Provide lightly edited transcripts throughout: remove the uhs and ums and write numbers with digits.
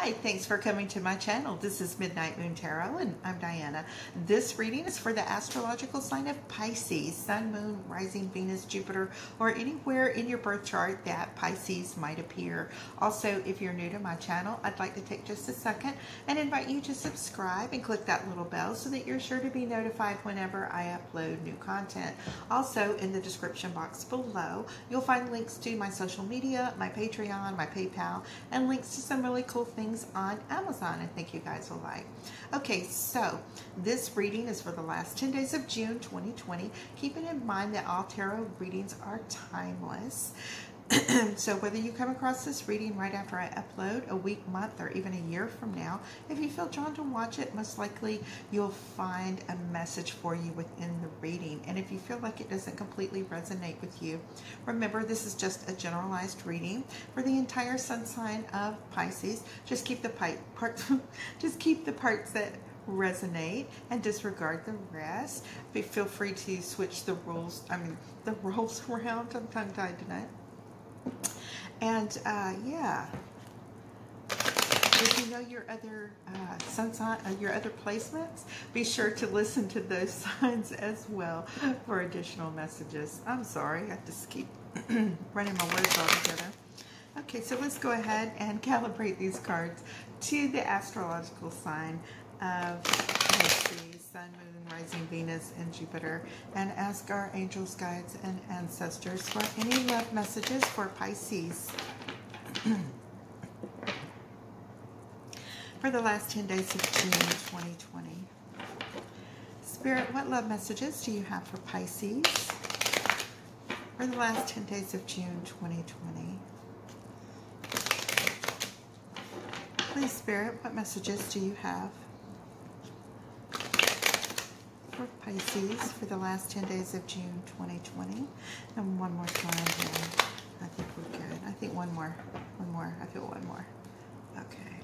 Hi, thanks for coming to my channel. This is Midnight Moon Tarot and I'm Diana. This reading is for the astrological sign of Pisces, Sun, Moon, Rising, Venus, Jupiter, or anywhere in your birth chart that Pisces might appear. Also, if you're new to my channel, I'd like to take just a second and invite you to subscribe and click that little bell so that you're sure to be notified whenever I upload new content. Also, in the description box below, you'll find links to my social media, my Patreon, my PayPal, and links to some really cool things on Amazon I think you guys will like. Okay, so this reading is for the last 10 days of June 2020, keeping in mind that all tarot readings are timeless. So whether you come across this reading right after I upload, a week, month, or even a year from now, if you feel drawn to watch it, most likely you'll find a message for you within the reading. And if you feel like it doesn't completely resonate with you, remember this is just a generalized reading for the entire sun sign of Pisces. Just keep the parts that resonate and disregard the rest. Feel free to switch the rules around. I'm tongue-tied tonight. And yeah, if you know your other sun sign, your other placements, be sure to listen to those signs as well for additional messages. I'm sorry, I just keep running my words all together. Okay, so let's go ahead and calibrate these cards to the astrological sign of Pisces, Sun, Moon, Rising, Venus, and Jupiter, and ask our angels, guides, and ancestors for any love messages for Pisces for the last 10 days of June 2020. Spirit, what love messages do you have for Pisces for the last 10 days of June 2020? Please, Spirit, what messages do you have for Pisces for the last 10 days of June 2020? And one more time here. I think we're good. I think one more. I feel one more. Okay.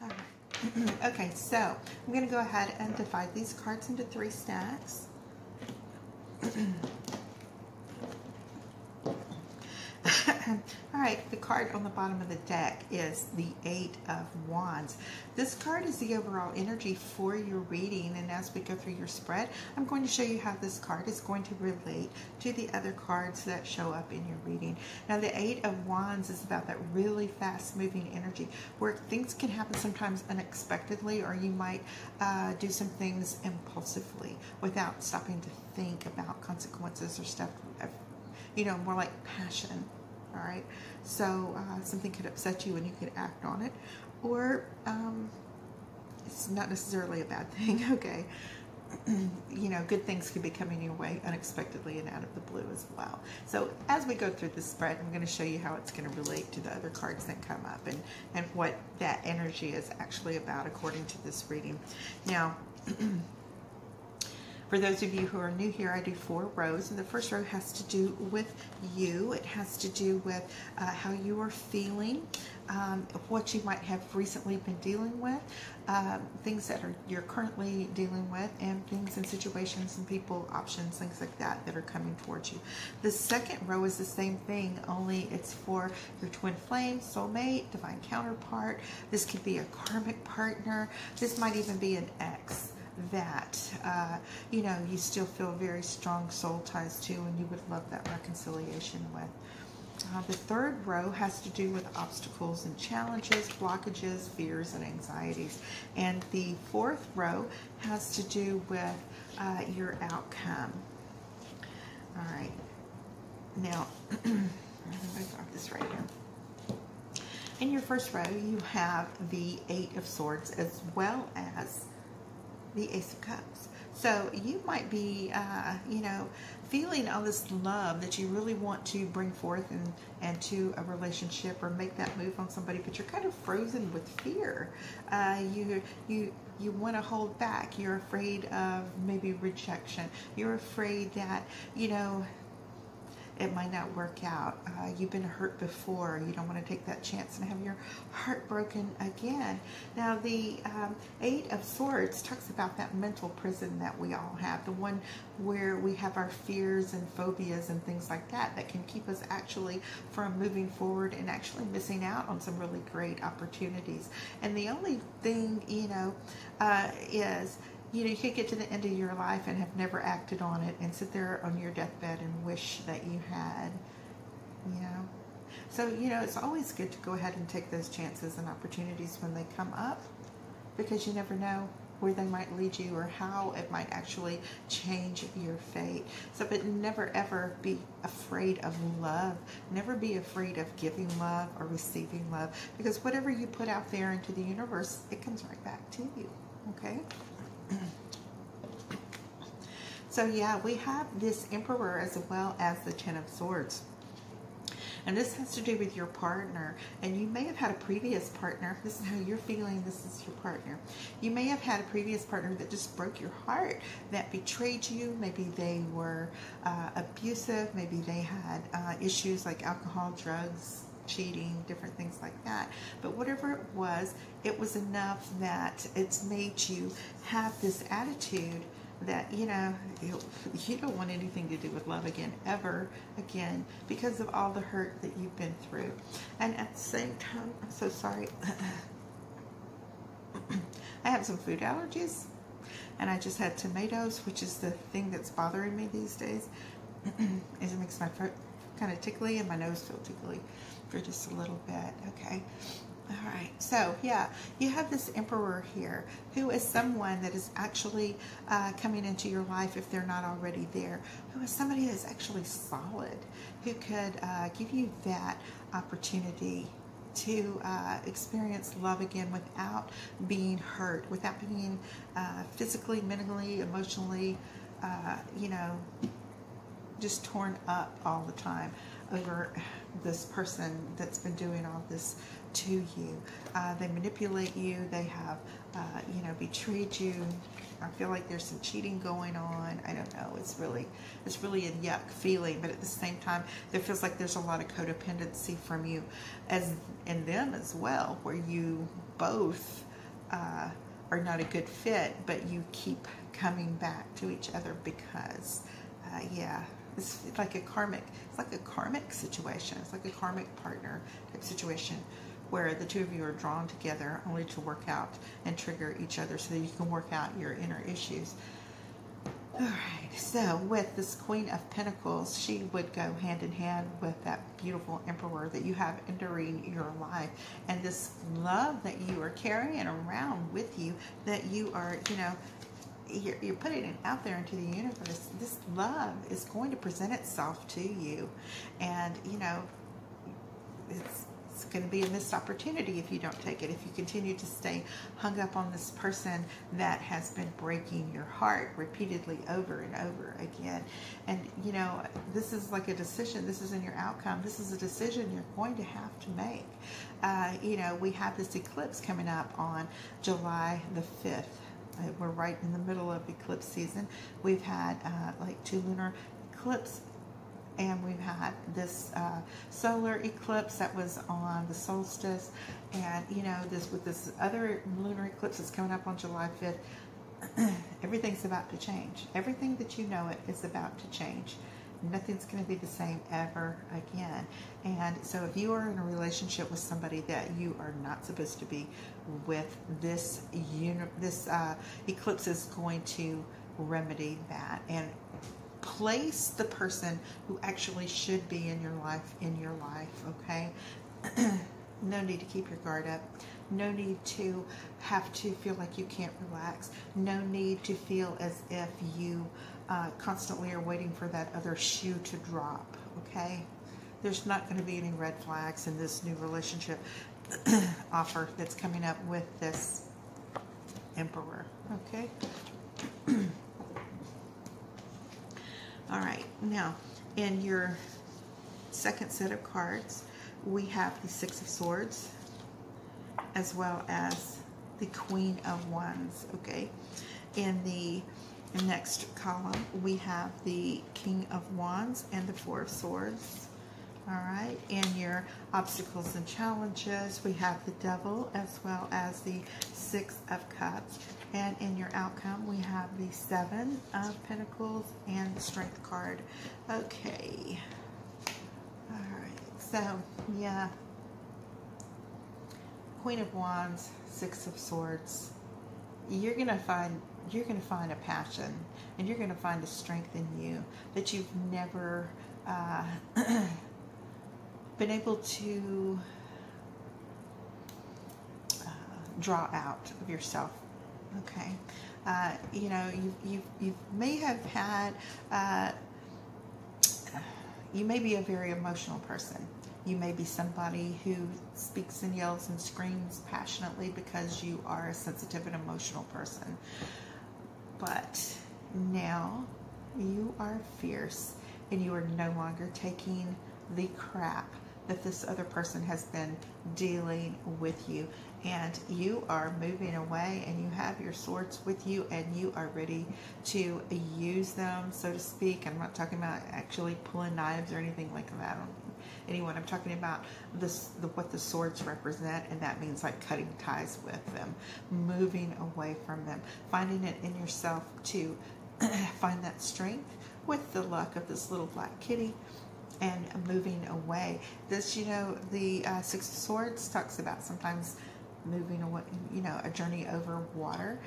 All right. Okay, so I'm going to go ahead and divide these cards into 3 stacks. All right, the card on the bottom of the deck is the 8 of Wands. This card is the overall energy for your reading, and as we go through your spread, I'm going to show you how this card is going to relate to the other cards that show up in your reading. Now, the 8 of Wands is about that really fast-moving energy where things can happen sometimes unexpectedly, or you might do some things impulsively without stopping to think about consequences or stuff, you know, more like passion. All right, so something could upset you and you could act on it, or it's not necessarily a bad thing. Okay, you know, good things could be coming your way unexpectedly and out of the blue as well. So as we go through this spread, I'm going to show you how it's going to relate to the other cards that come up, and what that energy is actually about according to this reading. Now, for those of you who are new here, I do 4 rows, and the first row has to do with you. It has to do with how you are feeling, what you might have recently been dealing with, things that you're currently dealing with, and things and situations and people, options, things like that that are coming towards you. The second row is the same thing, only it's for your twin flame, soulmate, divine counterpart. This could be a karmic partner. This might even be an ex that you know, you still feel very strong soul ties to, and you would love that reconciliation with. The third row has to do with obstacles and challenges, blockages, fears, and anxieties. And the fourth row has to do with your outcome. All right. Now, I've got this right here. In your first row, you have the 8 of Swords as well as the Ace of Cups. So you might be, you know, feeling all this love that you really want to bring forth and to a relationship or make that move on somebody, but you're kind of frozen with fear. You want to hold back. You're afraid of maybe rejection. You're afraid that, you know, it might not work out. You've been hurt before. You don't want to take that chance and have your heart broken again. Now, the Eight of Swords talks about that mental prison that we all have, the one where we have our fears and phobias and things like that that can keep us actually from moving forward and actually missing out on some really great opportunities. And the only thing, is, you could get to the end of your life and have never acted on it and sit there on your deathbed and wish that you had, So, it's always good to go ahead and take those chances and opportunities when they come up, because you never know where they might lead you or how it might actually change your fate. So, but never ever be afraid of love. Never be afraid of giving love or receiving love, because whatever you put out there into the universe, it comes right back to you. Okay? So yeah, we have this Emperor as well as the Ten of Swords. And this has to do with your partner. And you may have had a previous partner. This is how you're feeling. This is your partner. You may have had a previous partner that just broke your heart, that betrayed you. Maybe they were abusive. Maybe they had issues like alcohol, drugs, cheating, different things like that. But whatever it was enough that it's made you have this attitude that, you don't want anything to do with love again, ever again, because of all the hurt that you've been through. And at the same time, I'm so sorry. I have some food allergies, and I just had tomatoes, which is the thing that's bothering me these days. It makes my throat kind of tickly and my nose feel tickly for just a little bit. Okay. All right, so yeah, you have this Emperor here, who is someone that is actually coming into your life, if they're not already there, who is somebody that's actually solid, who could give you that opportunity to experience love again without being hurt, without being physically, mentally, emotionally, just torn up all the time over this person that's been doing all this to you. They manipulate you. They have, betrayed you. I feel like there's some cheating going on. I don't know. It's really a yuck feeling. But at the same time, there feels like there's a lot of codependency from you, and them as well, where you both are not a good fit, but you keep coming back to each other because, it's like a karmic situation. It's like a karmic partner type situation, where the two of you are drawn together only to work out and trigger each other so that you can work out your inner issues. All right, so with this Queen of Pentacles, she would go hand in hand with that beautiful Emperor that you have entering your life. And this love that you are carrying around with you, that you are, you're putting it out there into the universe. This love is going to present itself to you. And, it's going to be a missed opportunity if you don't take it, if you continue to stay hung up on this person that has been breaking your heart repeatedly over and over again. And, this is like a decision. This isn't your outcome. This is a decision you're going to have to make. We have this eclipse coming up on July the 5th. We're right in the middle of eclipse season. We've had like 2 lunar eclipses, and we've had this solar eclipse that was on the solstice, and this other lunar eclipse that's coming up on July 5th. Everything's about to change. Everything that you know it is about to change. Nothing's going to be the same ever again. And so if you are in a relationship with somebody that you are not supposed to be with, this eclipse is going to remedy that and place the person who actually should be in your life, okay? No need to keep your guard up. No need to have to feel like you can't relax. No need to feel as if you constantly are waiting for that other shoe to drop, okay? There's not going to be any red flags in this new relationship offer that's coming up with this Emperor, okay? All right, now in your second set of cards, we have the Six of Swords as well as the Queen of Wands, okay? In the Next column, we have the King of Wands and the Four of Swords. All right, in your obstacles and challenges, we have the Devil as well as the Six of Cups. And in your outcome, we have the Seven of Pentacles and the Strength card. Okay. All right, so, yeah. Queen of Wands, Six of Swords. You're gonna find a passion, and you're gonna find a strength in you that you've never been able to draw out of yourself. Okay, you know, you may have had you may be a very emotional person. You may be somebody who speaks and yells and screams passionately because you are a sensitive and emotional person. But now you are fierce, and you are no longer taking the crap that this other person has been dealing with you. And you are moving away, and you have your swords with you, and you are ready to use them, so to speak. I'm not talking about actually pulling knives or anything like that on anyone. I'm talking about what the swords represent, and that means like cutting ties with them, moving away from them, finding it in yourself to find that strength with the luck of this little black kitty, and moving away. This, you know, the Six of Swords talks about sometimes moving away, you know, a journey over water.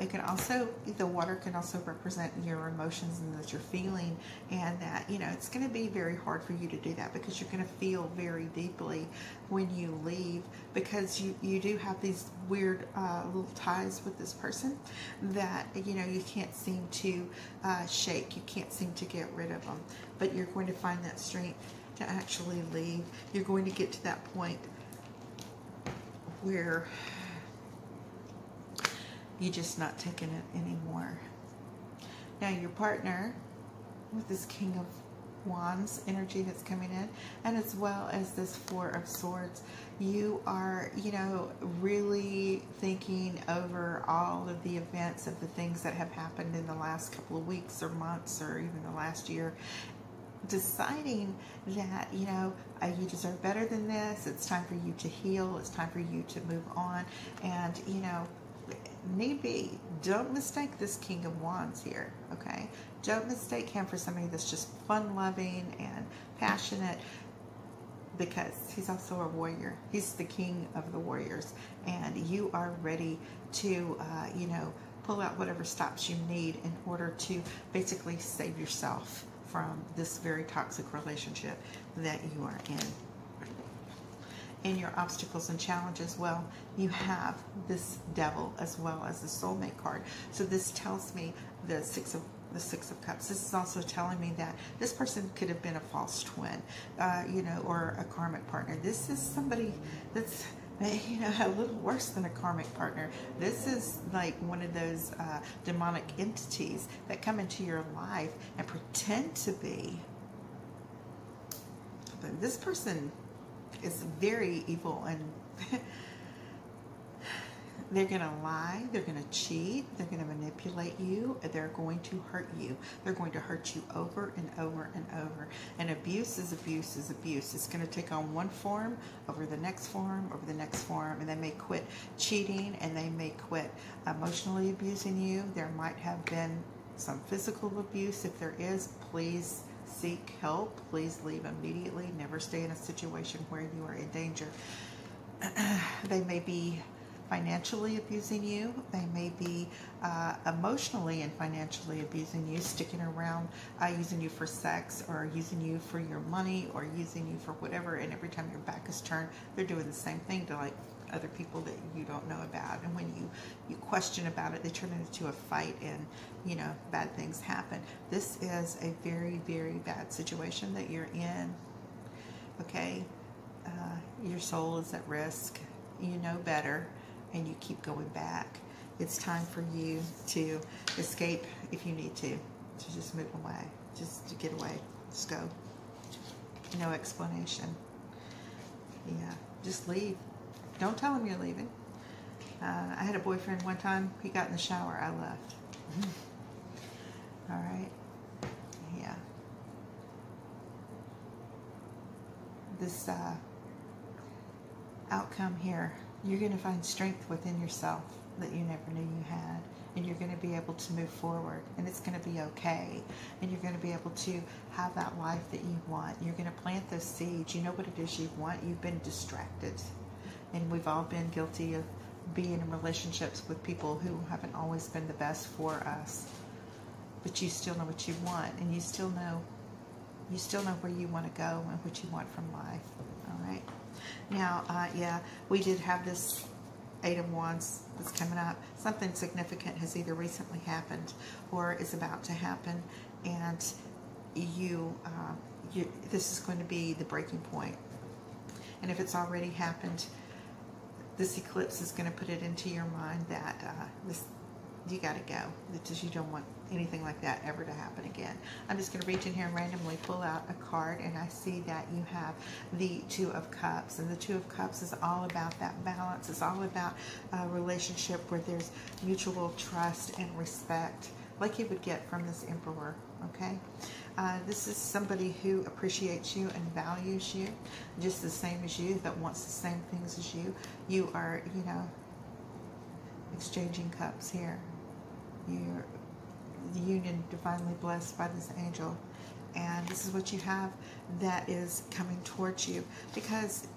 It can also, the water can also represent your emotions and that you're feeling, and that, you know, it's going to be very hard for you to do that because you're going to feel very deeply when you leave, because you do have these weird little ties with this person that, you know, you can't seem to shake. You can't seem to get rid of them, but you're going to find that strength to actually leave. You're going to get to that point where you're just not taking it anymore. Now your partner, with this King of Wands energy that's coming in, and as well as this Four of Swords, you are, you know, really thinking over all of the events of the things that have happened in the last couple of weeks or months or even the last year, deciding that, you know, you deserve better than this. It's time for you to heal. It's time for you to move on. And, you know, need be, don't mistake this King of Wands here, okay? Don't mistake him for somebody that's just fun-loving and passionate, because he's also a warrior. He's the king of the warriors, and you are ready to, you know, pull out whatever stops you need in order to basically save yourself from this very toxic relationship that you are in. In your obstacles and challenges, well, you have this Devil as well as the Soulmate card. So this tells me the Six of Cups. This is also telling me that this person could have been a false twin, you know, or a karmic partner. This is somebody that's, you know, a little worse than a karmic partner. This is like one of those demonic entities that come into your life and pretend to be. But this person is very evil, and they're going to lie, they're going to cheat, they're going to manipulate you, they're going to hurt you. They're going to hurt you over and over and over. And abuse is abuse is abuse. It's going to take on one form over the next form, over the next form, and they may quit cheating, and they may quit emotionally abusing you. There might have been some physical abuse. If there is, please seek help. Please leave immediately. Never stay in a situation where you are in danger. They may be financially abusing you. They may be emotionally and financially abusing you, sticking around, using you for sex, or using you for your money, or using you for whatever. And every time your back is turned, they're doing the same thing to like other people that you don't know about. And when you question about it, they turn it into a fight, and, you know, bad things happen. This is a very, very bad situation that you're in. Okay, your soul is at risk. You know better, and you keep going back. It's time for you to escape if you need to just move away, just to get away. Just go. No explanation. Yeah, just leave. Don't tell him you're leaving. I had a boyfriend one time. He got in the shower. I left. All right. Yeah. This outcome here, you're going to find strength within yourself that you never knew you had, and you're going to be able to move forward, and it's going to be okay, and you're going to be able to have that life that you want. You're going to plant those seeds. You know what it is you want. You've been distracted, and we've all been guilty of being in relationships with people who haven't always been the best for us, but you still know what you want, and you still know where you want to go and what you want from life. All right. Now, yeah, we did have this 8 of Wands that's coming up. Something significant has either recently happened or is about to happen, and this is going to be the breaking point. And if it's already happened, this eclipse is going to put it into your mind that you got to go, because you don't want anything like that ever to happen again. I'm just going to reach in here and randomly pull out a card, and I see that you have the 2 of Cups, and the 2 of Cups is all about that balance. It's all about a relationship where there's mutual trust and respect, like you would get from this Emperor, okay? This is somebody who appreciates you and values you just the same as you, that wants the same things as you. You are, you know, exchanging cups here. You're the union divinely blessed by this angel, and this is what you have that is coming towards you, because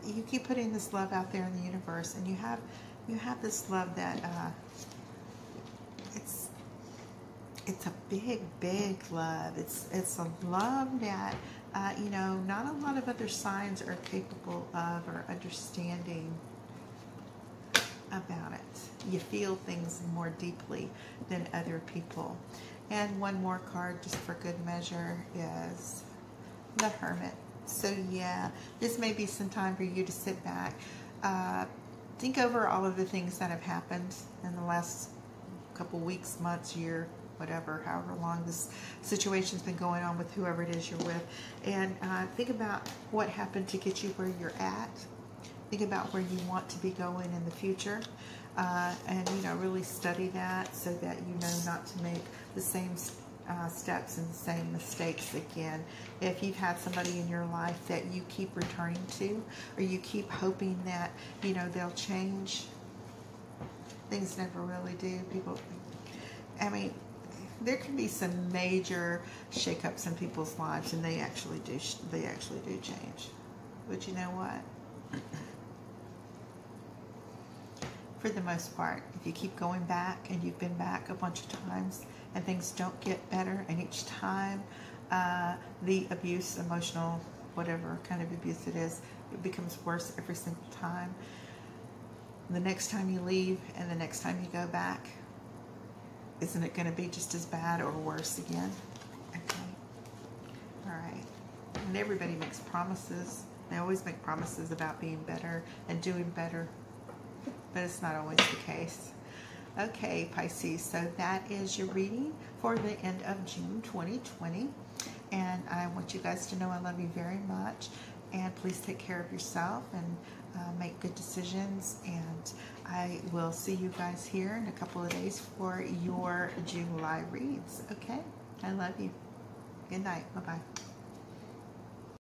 you keep putting this love out there in the universe, and you have this love that it's a big love. It's a love that you know, not a lot of other signs are capable of or understanding about it. You feel things more deeply than other people. And one more card, just for good measure, is the Hermit. So yeah, this may be some time for you to sit back, think over all of the things that have happened in the last couple weeks, months, year, whatever, however long this situation's been going on with whoever it is you're with, and think about what happened to get you where you're at. Think about where you want to be going in the future, and, you know, really study that so that you know not to make the same steps and the same mistakes again. If you've had somebody in your life that you keep returning to, or you keep hoping that, you know, they'll change, things never really do. People, I mean, there can be some major shakeups in people's lives, and they actually do change. But you know what? For the most part, if you keep going back, and you've been back a bunch of times, and things don't get better, and each time the abuse, emotional, whatever kind of abuse it is, it becomes worse every single time. The next time you leave and the next time you go back, isn't it going to be just as bad or worse again? Okay. All right. And everybody makes promises. They always make promises about being better and doing better, but it's not always the case. Okay, Pisces, so that is your reading for the end of June 2020. And I want you guys to know I love you very much. And please take care of yourself and make good decisions. And I will see you guys here in a couple of days for your July reads. Okay? I love you. Good night. Bye-bye.